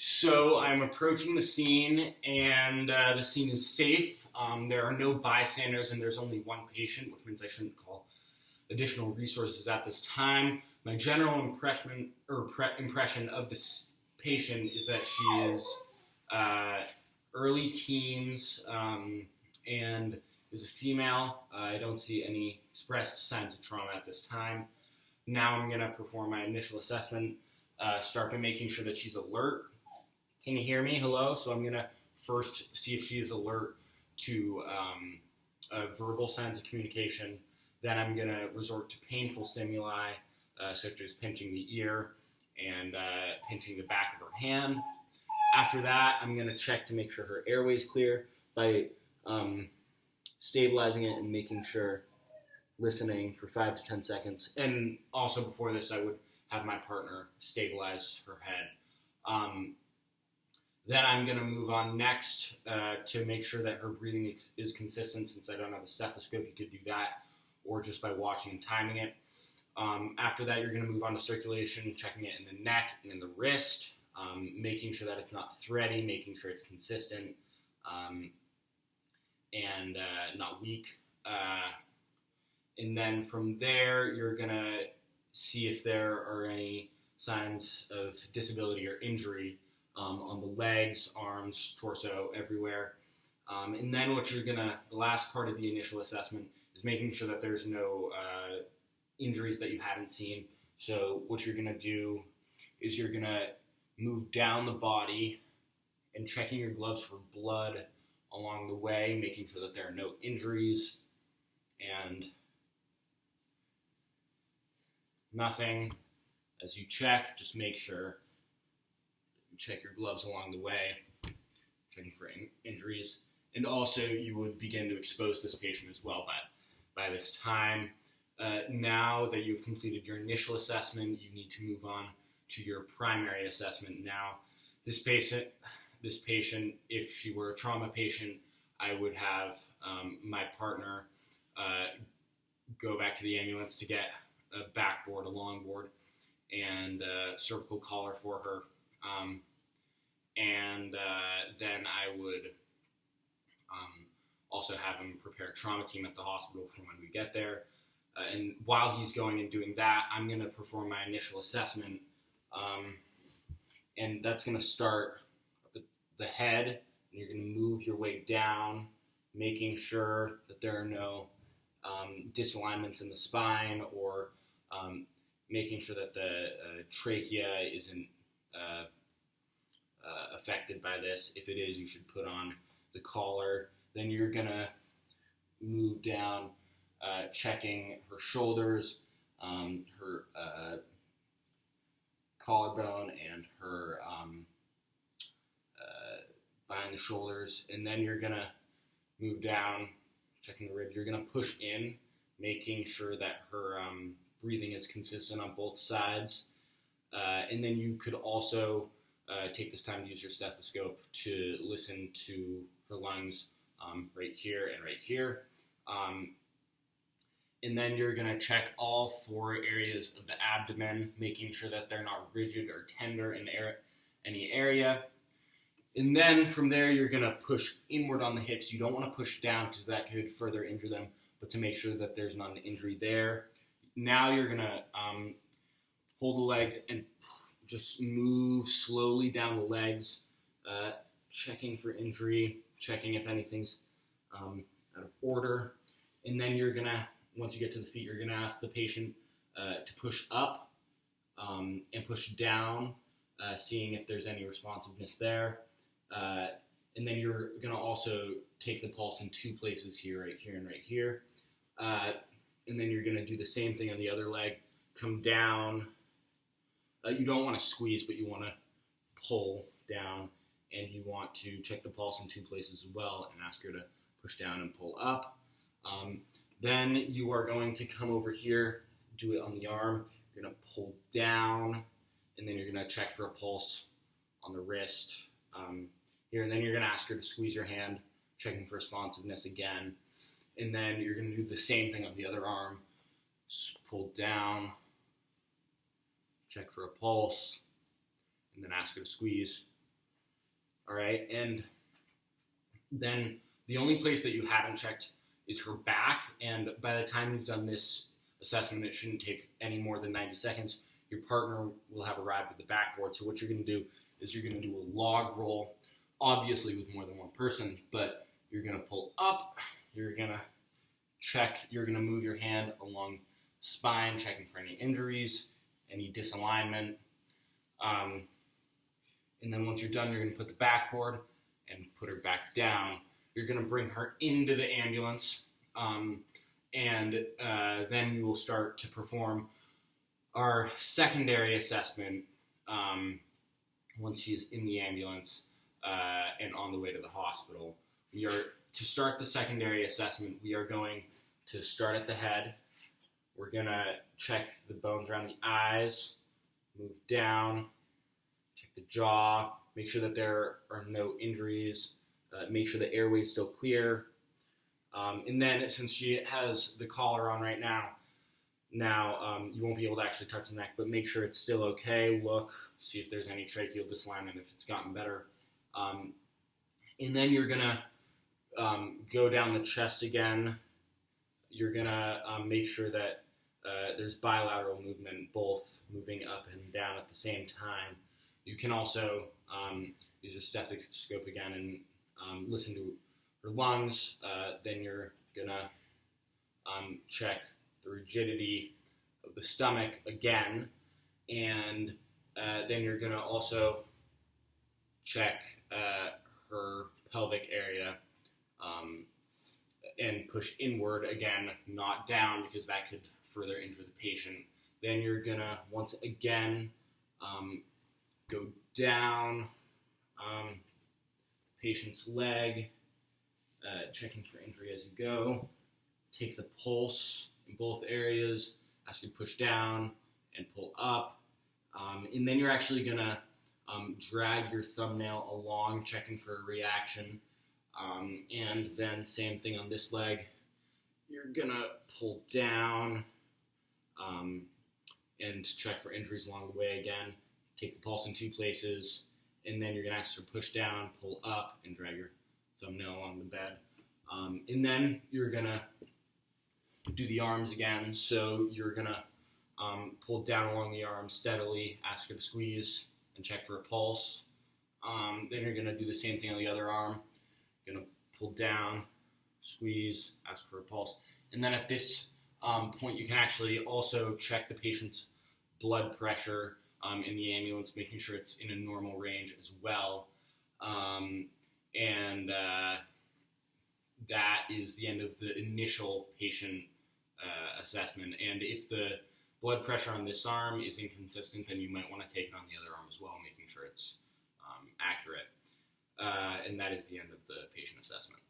So I'm approaching the scene, and the scene is safe. There are no bystanders, and there's only one patient, which means I shouldn't call additional resources at this time. My general impression of this patient is that she is early teens and is a female. I don't see any expressed signs of trauma at this time. Now I'm going to perform my initial assessment. Start by making sure that she's alert. Can you hear me? Hello? So I'm going to first see if she is alert to verbal signs of communication. Then I'm going to resort to painful stimuli, such as pinching the ear and pinching the back of her hand. After that, I'm going to check to make sure her airway is clear by stabilizing it and making sure, listening for 5 to 10 seconds. And also before this, I would have my partner stabilize her head. Then I'm going to move on next to make sure that her breathing is consistent. Since I don't have a stethoscope, you could do that, or just by watching and timing it. After that, you're going to move on to circulation, checking it in the neck and in the wrist, making sure that it's not thready, making sure it's consistent, and not weak. And then from there, you're going to see if there are any signs of disability or injury on the legs, arms, torso, everywhere. And then the last part of the initial assessment is making sure that there's no injuries that you haven't seen. So what you're going to do is you're going to move down the body and checking your gloves for blood along the way, making sure that there are no injuries and nothing. As you check, just make sure you check your gloves along the way, checking for injuries. And also, you would begin to expose this patient as well by this time. Now that you've completed your initial assessment, you need to move on to your primary assessment. Now, this patient, if she were a trauma patient, I would have my partner go back to the ambulance to get a backboard, a longboard, and a cervical collar for her. Then I would also have him prepare a trauma team at the hospital for when we get there. And while he's going and doing that, I'm going to perform my initial assessment. And that's going to start at the head, and you're going to move your way down, making sure that there are no disalignments in the spine, or making sure that the trachea isn't affected by this. If it is, you should put on the collar. Then you're going to move down, checking her shoulders, her collarbone, and her behind the shoulders. And then you're going to move down, checking the ribs. You're going to push in, making sure that her breathing is consistent on both sides. And then you could also take this time to use your stethoscope to listen to her lungs right here and right here. And then you're going to check all 4 areas of the abdomen, making sure that they're not rigid or tender in any area. And then from there, you're going to push inward on the hips. You don't want to push down because that could further injure them, but to make sure that there's not an injury there. Now you're going to hold the legs and just move slowly down the legs, checking for injury, checking if anything's out of order. And then you're going to, once you get to the feet, you're going to ask the patient to push up and push down, seeing if there's any responsiveness there. And then you're going to also take the pulse in 2 places here, right here and right here. And then you're going to do the same thing on the other leg. Come down. You don't want to squeeze, but you want to pull down. And you want to check the pulse in 2 places as well and ask her to push down and pull up. Then you are going to come over here, do it on the arm. You're going to pull down, and then you're going to check for a pulse on the wrist here. And then you're going to ask her to squeeze your hand, checking for responsiveness again. And then you're going to do the same thing on the other arm. Just pull down, check for a pulse, and then ask her to squeeze. All right, and then the only place that you haven't checked is her back, and by the time you've done this assessment, it shouldn't take any more than 90 seconds. Your partner will have arrived at the backboard. So what you're going to do is you're going to do a log roll, obviously with more than one person, but you're going to pull up, you're going to check, you're going to move your hand along spine, checking for any injuries, any disalignment. And then once you're done, you're going to put the backboard and put her back down. You're going to bring her into the ambulance, and then you will start to perform our secondary assessment once she's in the ambulance and on the way to the hospital. To start the secondary assessment, we are going to start at the head. We're going to check the bones around the eyes, move down, check the jaw, make sure that there are no injuries, make sure the airway is still clear. And then since she has the collar on right now, you won't be able to actually touch the neck, but make sure it's still okay. Look, see if there's any tracheal disalignment, if it's gotten better. And then you're going to go down the chest again. You're going to make sure that there's bilateral movement, both moving up and down at the same time. You can also use a stethoscope again and listen to her lungs. Then you're going to check the rigidity of the stomach again, and then you're going to also check her pelvic area and push inward again, not down, because that could further injure the patient. Then you're going to once again go down patient's leg, checking for injury as you go. Take the pulse in both areas, ask you to push down and pull up. And then you're actually going to drag your thumbnail along, checking for a reaction. And then same thing on this leg. You're going to pull down and check for injuries along the way again. Take the pulse in two places, and then you're going to ask her to push down, pull up, and drag your thumbnail along the bed. And then you're going to do the arms again. So you're going to pull down along the arm steadily, ask her to squeeze, and check for a pulse. Then you're going to do the same thing on the other arm. You're going to pull down, squeeze, ask for a pulse. And then at this point, you can actually also check the patient's blood pressure in the ambulance, making sure it's in a normal range as well. And that is the end of the initial patient assessment. And if the blood pressure on this arm is inconsistent, then you might want to take it on the other arm as well, making sure it's accurate. And that is the end of the patient assessment.